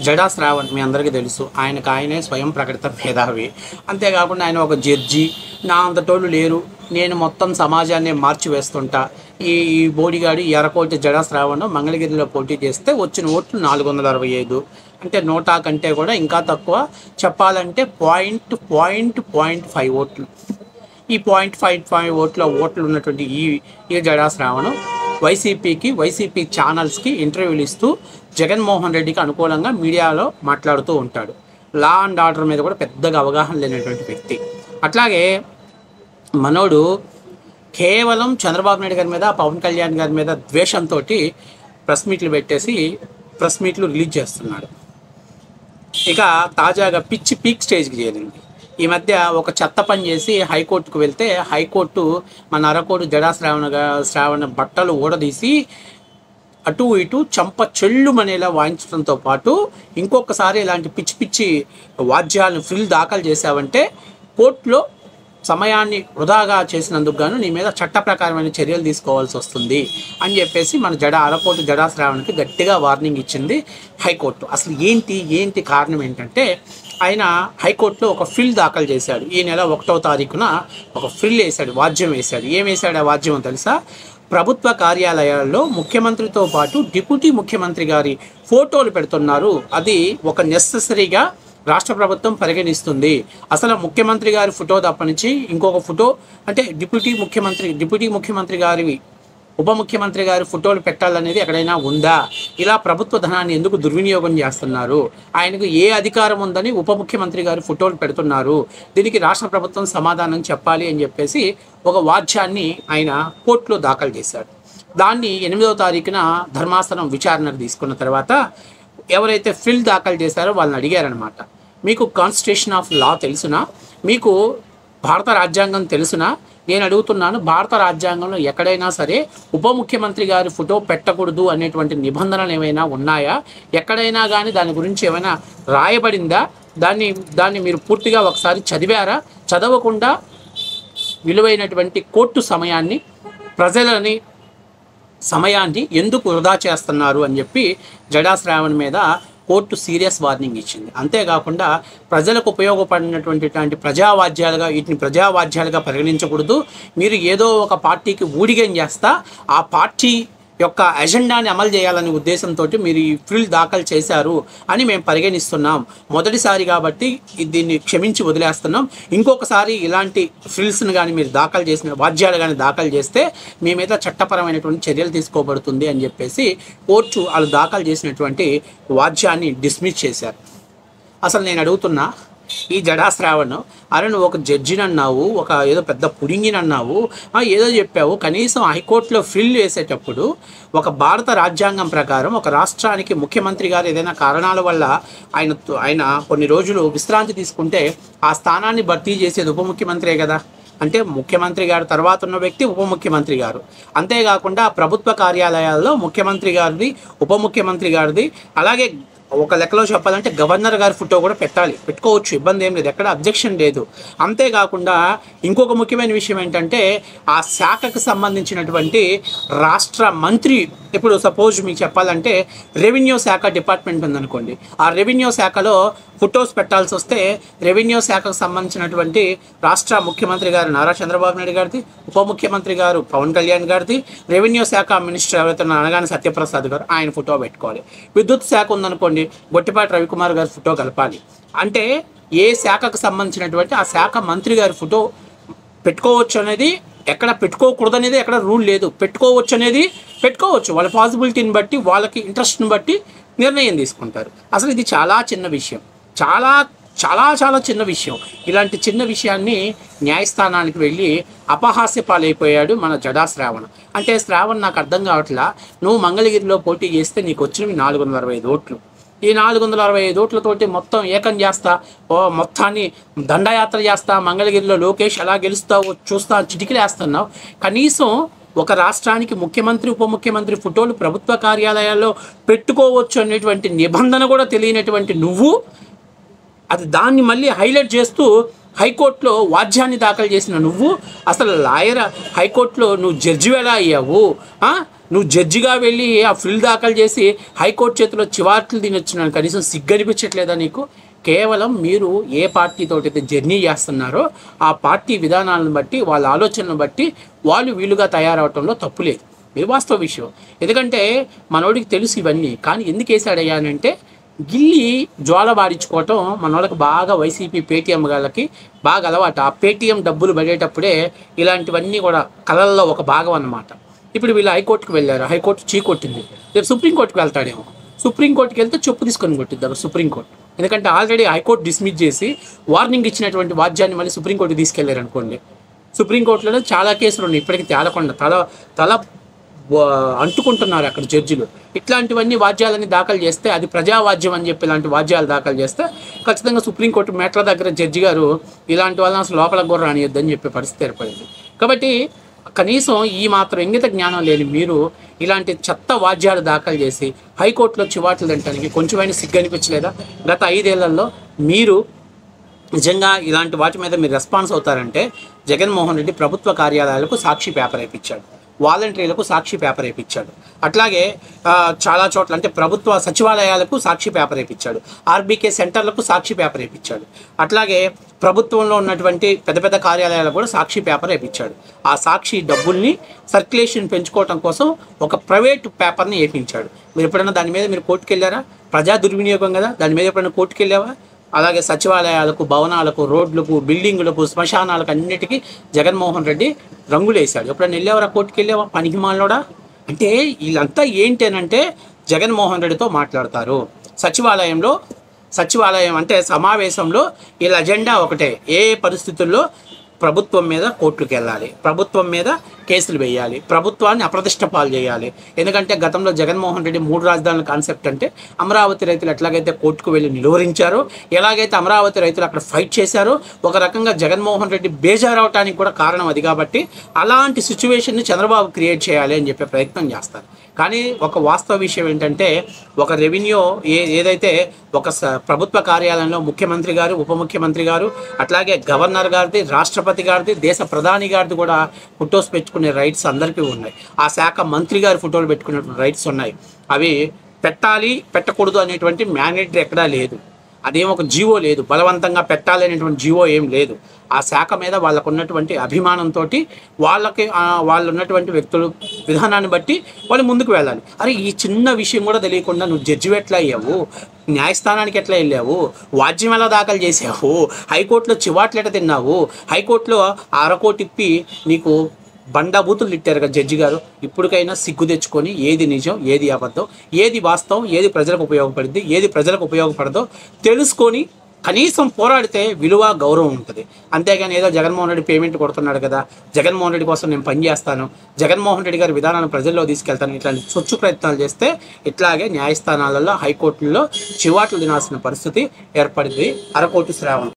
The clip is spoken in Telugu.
జడా శ్రావణ్ మీ అందరికీ తెలుసు, ఆయనకు ఆయనే స్వయం ప్రకటిత మేధావి. అంతేకాకుండా ఆయన ఒక జడ్జి, నా అంతటోళ్ళు లేరు, నేను మొత్తం సమాజాన్ని మార్చివేస్తుంటా. ఈ బోడిగాడు ఎర్రకోటి జడా శ్రావణ్ మంగళగిరిలో పోటీ చేస్తే వచ్చిన ఓట్లు 465, అంటే 100 కంటే కూడా ఇంకా తక్కువ, చెప్పాలంటే 0.5 ఓట్లు. ఈ 0.55 ఓట్లు ఉన్నటువంటి ఈ జడా శ్రావణ్ వైసీపీ ఛానల్స్కి ఇంటర్వ్యూలు ఇస్తూ జగన్మోహన్ రెడ్డికి అనుకూలంగా మీడియాలో మాట్లాడుతూ ఉంటాడు. లా అండ్ ఆర్డర్ మీద కూడా పెద్దగా అవగాహన లేనటువంటి వ్యక్తి. అట్లాగే మనోడు కేవలం చంద్రబాబు నాయుడు గారి మీద, పవన్ కళ్యాణ్ గారి మీద ద్వేషంతో ప్రెస్ మీట్లు పెట్టేసి ప్రెస్ మీట్లు రిలీజ్ చేస్తున్నాడు. ఇక తాజాగా పిచ్చి పీక్ స్టేజ్కి చేరింది. ఈ మధ్య ఒక చెత్త పని చేసి హైకోర్టుకు వెళ్తే హైకోర్టు మన అరకోడు జడా శ్రావణ బట్టలు ఊడదీసి అటు ఇటు చంప చెల్లుమనేలా వాయించడంతో పాటు ఇంకొకసారి ఇలాంటి పిచ్చి పిచ్చి వాద్యాలను ఫ్రిల్ దాఖలు చేశావంటే కోర్టులో సమయాన్ని వృధాగా చేసినందుకు గాను నీ మీద చట్ట ప్రకారమైన చర్యలు తీసుకోవాల్సి వస్తుంది అని చెప్పేసి మన అరకోటి జడా శ్రావణ్కి గట్టిగా వార్నింగ్ ఇచ్చింది హైకోర్టు. అసలు ఏంటి కారణం ఏంటంటే, ఆయన హైకోర్టులో ఒక ఫ్రిల్ దాఖలు చేశాడు. ఈ నెల 1వ తారీఖున ఒక ఫ్రిల్ వేశాడు, వాద్యం వేశాడు. ఏం వేశాడు ఆ వాద్యం తెలుసా? ప్రభుత్వ కార్యాలయాల్లో ముఖ్యమంత్రితో పాటు డిప్యూటీ ముఖ్యమంత్రి గారి ఫోటోలు పెడుతున్నారు, అది ఒక నెసెసరీగా రాష్ట్ర ప్రభుత్వం పరిగణిస్తుంది. అసలు ముఖ్యమంత్రి గారి ఫోటో తప్పనించి ఇంకొక ఫోటో, అంటే డిప్యూటీ ముఖ్యమంత్రి గారి ఉప ముఖ్యమంత్రి గారి ఫోటోలు పెట్టాలనేది ఎక్కడైనా ఉందా? ఇలా ప్రభుత్వ ధనాన్ని ఎందుకు దుర్వినియోగం చేస్తున్నారు? ఆయనకు ఏ అధికారం ఉందని ఉప ముఖ్యమంత్రి గారి ఫోటోలు పెడుతున్నారు? దీనికి రాష్ట్ర ప్రభుత్వం సమాధానం చెప్పాలి అని చెప్పేసి ఒక వాద్యాన్ని ఆయన కోర్టులో దాఖలు చేశాడు. దాన్ని 8వ తారీఖున ధర్మాసనం విచారణకు తీసుకున్న తర్వాత ఎవరైతే ఫ్రిల్ దాఖలు చేశారో వాళ్ళని అడిగారనమాట, మీకు కాన్స్టిట్యూషన్ ఆఫ్ లా తెలుసునా? మీకు భారత రాజ్యాంగం తెలుసునా? నేను అడుగుతున్నాను, భారత రాజ్యాంగంలో ఎక్కడైనా సరే ఉప ముఖ్యమంత్రి గారి ఫోటో పెట్టకూడదు అనేటువంటి నిబంధనలు ఏమైనా ఉన్నాయా? ఎక్కడైనా కానీ దాని గురించి ఏమైనా రాయబడిందా? దాన్ని మీరు పూర్తిగా ఒకసారి చదివారా? చదవకుండా విలువైనటువంటి కోర్టు సమయాన్ని, ప్రజలని సమయాన్ని ఎందుకు వృధా చేస్తున్నారు అని చెప్పి జడా శ్రావణ్ మీద కోర్టు సీరియస్ వార్నింగ్ ఇచ్చింది. అంతేకాకుండా ప్రజలకు ఉపయోగపడినటువంటి ప్రజావాద్యాలుగా పరిగణించకూడదు. మీరు ఏదో ఒక పార్టీకి ఊడిగం చేస్తా ఆ పార్టీ యొక్క ఎజెండాని అమలు చేయాలనే ఉద్దేశంతో మీరు ఈ ఫ్రిల్ దాఖలు చేశారు అని మేము పరిగణిస్తున్నాం. మొదటిసారి కాబట్టి దీన్ని క్షమించి వదిలేస్తున్నాం. ఇంకొకసారి ఇలాంటి ఫ్రిల్స్ని కానీ మీరు దాఖలు చేసిన వాద్యాలు కానీ దాఖలు చేస్తే మీ మీద చట్టపరమైనటువంటి చర్యలు తీసుకోబడుతుంది అని చెప్పేసి కోర్టు వాళ్ళు దాఖలు చేసినటువంటి వాద్యాన్ని డిస్మిస్ చేశారు. అసలు నేను అడుగుతున్నా, ఈ జడా శ్రావణ్, అరే నువ్వు ఒక జడ్జిని అన్నావు, ఒక ఏదో పెద్ద పుడింగిని అన్నావు, ఏదో చెప్పావు. కనీసం హైకోర్టులో ఫ్రిల్ వేసేటప్పుడు ఒక భారత రాజ్యాంగం ప్రకారం ఒక రాష్ట్రానికి ముఖ్యమంత్రి గారు ఏదైనా కారణాల వల్ల ఆయన కొన్ని రోజులు విశ్రాంతి తీసుకుంటే ఆ స్థానాన్ని భర్తీ చేసేది ఉప ముఖ్యమంత్రే కదా. అంటే ముఖ్యమంత్రి గారు తర్వాత ఉన్న వ్యక్తి ఉప ముఖ్యమంత్రి గారు. అంతేకాకుండా ప్రభుత్వ కార్యాలయాల్లో ముఖ్యమంత్రి గారిది, ఉప ముఖ్యమంత్రి గారిది, అలాగే ఒక లెక్కలో చెప్పాలంటే గవర్నర్ గారి ఫోటో కూడా పెట్టుకోవచ్చు, ఇబ్బంది ఏం లేదు, ఎక్కడ అబ్జెక్షన్ లేదు. అంతేకాకుండా ఇంకొక ముఖ్యమైన విషయం ఏంటంటే, ఆ శాఖకు సంబంధించినటువంటి రాష్ట్ర మంత్రి, ఇప్పుడు సపోజ్ మీకు చెప్పాలంటే రెవెన్యూ శాఖ డిపార్ట్మెంట్ ఉందనుకోండి, ఆ రెవెన్యూ శాఖలో ఫొటోస్ పెట్టాల్సి వస్తే రెవెన్యూ శాఖకు సంబంధించినటువంటి రాష్ట్ర ముఖ్యమంత్రి గారు నారా చంద్రబాబు నాయుడు గారిది, ఉప ముఖ్యమంత్రి గారు పవన్ కళ్యాణ్ గారిది, రెవెన్యూ శాఖ మినిస్టర్ ఎవరైతే అనగానే సత్యప్రసాద్ గారు ఆయన ఫోటో పెట్టుకోవాలి. విద్యుత్ శాఖ ఉందనుకోండి, గొట్టిపాటి రవికుమార్ గారి ఫోటో కలపాలి. అంటే ఏ శాఖకు సంబంధించినటువంటి ఆ శాఖ మంత్రి గారి ఫోటో పెట్టుకోవచ్చు అనేది, ఎక్కడ పెట్టుకోకూడదు అనేది ఎక్కడ రూల్ లేదు. పెట్టుకోవచ్చు అనేది పెట్టుకోవచ్చు, వాళ్ళ పాసిబిలిటీని బట్టి, వాళ్ళకి ఇంట్రెస్ట్ని బట్టి నిర్ణయం తీసుకుంటారు. అసలు ఇది చాలా చిన్న విషయం, చాలా చాలా చాలా చిన్న విషయం. ఇలాంటి చిన్న విషయాన్ని న్యాయస్థానానికి వెళ్ళి అపహాస్య పాలైపోయాడు మన జడా శ్రావణ్. అంటే శ్రావణ్, నాకు అర్థం కావట్లా, నువ్వు మంగళగిరిలో పోటీ చేస్తే నీకు వచ్చినవి 465 ఓట్లు. ఈ 465 ఓట్లతోటి మొత్తం ఏకం చేస్తా, మొత్తాన్ని దండయాత్ర చేస్తా, మంగళగిరిలో లోకేష్ ఎలా గెలుస్తావో చూస్తా చిటికిలేస్తున్నావు. కనీసం ఒక రాష్ట్రానికి ముఖ్యమంత్రి, ఉప ముఖ్యమంత్రి ఫోటోలు ప్రభుత్వ కార్యాలయాల్లో పెట్టుకోవచ్చు అనేటువంటి నిబంధన కూడా తెలియనటువంటి నువ్వు దాన్ని మళ్ళీ హైలైట్ చేస్తూ హైకోర్టులో వాద్యాన్ని దాఖలు చేసిన నువ్వు, అసలు లాయర్ హైకోర్టులో నువ్వు జడ్జి ఎలా అయ్యావు? నువ్వు జడ్జిగా వెళ్ళి ఆ ఫిల్ దాఖలు చేసి హైకోర్టు చేతిలో చివాట్లు తినొచ్చున్నాను, కనీసం సిగ్గనిపించట్లేదా నీకు? కేవలం మీరు ఏ పార్టీతో అయితే జర్నీ చేస్తున్నారో ఆ పార్టీ విధానాలను బట్టి, వాళ్ళ ఆలోచనలను బట్టి వాళ్ళు వీలుగా తయారవటంలో తప్పు లేదు. ఇది వాస్తవ విషయం. ఎందుకంటే మనోడికి తెలుసు ఇవన్నీ. కానీ ఎందుకు వేసాడయ్యా అని అంటే, గిల్లి జ్వాల బారించుకోవటం మన వాళ్ళకి బాగా వైసీపీ పేటీఎం వాళ్ళకి బాగా అలవాటు. ఆ పేటీఎం డబ్బులు పడేటప్పుడే ఇలాంటివన్నీ కూడా కళల్లో ఒక భాగం అన్నమాట. ఇప్పుడు వీళ్ళు హైకోర్టుకు వెళ్ళారు, హైకోర్టు చీ కొట్టింది, రేపు సుప్రీంకోర్టుకు వెళ్తాడేమో. సుప్రీంకోర్టుకి వెళ్తే చెప్పు తీసుకొని కొట్టిద్దారు సుప్రీంకోర్టు. ఎందుకంటే ఆల్రెడీ హైకోర్టు డిస్మిస్ చేసి వార్నింగ్ ఇచ్చినటువంటి వాద్యాన్ని మళ్ళీ సుప్రీంకోర్టుకి తీసుకెళ్లారు అనుకోండి. సుప్రీంకోర్టులో చాలా కేసులు ఉన్నాయి ఇప్పటికీ తేలకుండా, తల అంటుకుంటున్నారు అక్కడ జడ్జిలు. ఇట్లాంటివన్నీ వాద్యాలని దాఖలు చేస్తే అది ప్రజావాద్యం అని చెప్పి ఇలాంటి వాద్యాలు దాఖలు చేస్తే ఖచ్చితంగా సుప్రీంకోర్టు మెట్ల దగ్గర జడ్జి గారు ఇలాంటి వాళ్ళని అసలు లోపలికి కూడా రానియొద్దని చెప్పే పరిస్థితి ఏర్పడింది. కాబట్టి కనీసం ఈ మాత్రం ఇంగిత జ్ఞానం లేని మీరు ఇలాంటి చెత్త వాద్యాలు దాఖలు చేసి హైకోర్టులో చివాట్లు తినడానికి కొంచెమైనా సిగ్గు అనిపించలేదా? గత 5 ఏళ్లలో మీరు నిజంగా ఇలాంటి వాటి మీద మీరు రెస్పాన్స్ అవుతారంటే, జగన్మోహన్ రెడ్డి ప్రభుత్వ కార్యాలయాలకు సాక్షి పేపర్ వేయించాడు, వాలంటీర్లకు సాక్షి పేపర్ వేయించాడు, అట్లాగే చాలా చోట్ల అంటే ప్రభుత్వ సచివాలయాలకు సాక్షి పేపర్ వేయించాడు, ఆర్బీకే సెంటర్లకు సాక్షి పేపర్ వేయించాడు, అట్లాగే ప్రభుత్వంలో ఉన్నటువంటి పెద్ద పెద్ద కార్యాలయాలకు కూడా సాక్షి పేపర్ వేయించాడు. ఆ సాక్షి డబ్బుల్ని సర్క్యులేషన్ పెంచుకోవడం కోసం ఒక ప్రైవేట్ పేపర్ని వేయించాడు. మీరు ఎప్పుడైనా దాని మీద మీరు కోర్టుకు వెళ్ళారా? ప్రజా దుర్వినియోగం కదా, దాని మీద ఎప్పుడైనా కోర్టుకు వెళ్ళావా? అలాగే సచివాలయాలకు, భవనాలకు, రోడ్లకు, బిల్డింగులకు, శ్మశానాలకు అన్నిటికీ జగన్మోహన్ రెడ్డి రంగులు వేశాడు. ఎప్పుడైనా వెళ్ళేవారా? కోర్టుకు వెళ్ళావా? పనికి మాలోడా? అంటే వీళ్ళంతా ఏంటి అని అంటే జగన్మోహన్ రెడ్డితో మాట్లాడతారు. సచివాలయం అంటే సమావేశంలో వీళ్ళ అజెండా ఒకటే, ఏ పరిస్థితుల్లో ప్రభుత్వం మీద కోర్టుకు వెళ్ళాలి, ప్రభుత్వం మీద కేసులు వేయాలి, ప్రభుత్వాన్ని అప్రతిష్ట పాలు చేయాలి. ఎందుకంటే గతంలో జగన్మోహన్ రెడ్డి 3 రాజధానుల కాన్సెప్ట్ అంటే అమరావతి రైతులు ఎట్లాగైతే కోర్టుకు వెళ్ళి నిలువరించారో, ఎలాగైతే అమరావతి రైతులు అక్కడ ఫైట్ చేశారో, ఒక రకంగా జగన్మోహన్ రెడ్డి బేజారవటానికి కూడా కారణం అది. కాబట్టి అలాంటి సిచ్యువేషన్ని చంద్రబాబు క్రియేట్ చేయాలి అని చెప్పే ప్రయత్నం చేస్తారు. కానీ ఒక వాస్తవ విషయం ఏంటంటే, ఒక రెవెన్యూ ఏదైతే ఒక ప్రభుత్వ కార్యాలయంలో ముఖ్యమంత్రి గారు, ఉప ముఖ్యమంత్రి గారు, అట్లాగే గవర్నర్ గారిది, రాష్ట్రపతి గారిది, దేశ ప్రధాని గారిది కూడా ఫొటోస్ పెట్టుకునే రైట్స్ అందరికీ ఉన్నాయి. ఆ శాఖ మంత్రి గారి ఫోటోలు పెట్టుకునే రైట్స్ ఉన్నాయి. అవి పెట్టాలి పెట్టకూడదు అనేటువంటి మ్యాండేటరీ ఎక్కడా లేదు. అదేం ఒక జీవో లేదు, బలవంతంగా పెట్టాలి అనేటువంటి జీవో ఏం లేదు. ఆ శాఖ మీద వాళ్ళకు ఉన్నటువంటి అభిమానంతో వాళ్ళు ఉన్నటువంటి వ్యక్తులు విధానాన్ని బట్టి వాళ్ళు ముందుకు వెళ్ళాలి. అరే ఈ చిన్న విషయం కూడా తెలియకుండా నువ్వు జడ్జి ఎట్లా అయ్యావు, న్యాయస్థానానికి ఎట్లా వెళ్ళావు, వాద్యం ఎలా దాఖలు చేసావు, హైకోర్టులో చివాట్లు ఎట్లా తిన్నావు, హైకోర్టులో అరకోటిప్పి నీకు బండాబూతులు తిట్టారు కదా జడ్జి గారు. ఇప్పటికైనా సిగ్గు తెచ్చుకొని ఏది నిజం, ఏది అబద్ధం, ఏది వాస్తవం, ఏది ప్రజలకు ఉపయోగపడింది, ఏది ప్రజలకు ఉపయోగపడదో తెలుసుకొని కనీసం పోరాడితే విలువ, గౌరవం ఉంటుంది. అంతేగాని ఏదో జగన్మోహన్ రెడ్డి పేమెంట్ కొడుతున్నాడు కదా, జగన్మోహన్ రెడ్డి కోసం నేను పనిచేస్తాను, జగన్మోహన్ రెడ్డి గారి విధానాన్ని ప్రజల్లో తీసుకెళ్తాను, ఇట్లాంటి సొచ్చు ప్రయత్నాలు చేస్తే ఇట్లాగే న్యాయస్థానాలలో, హైకోర్టుల్లో చివాట్లు తినాల్సిన పరిస్థితి ఏర్పడింది. అరకోటి శ్రావణం.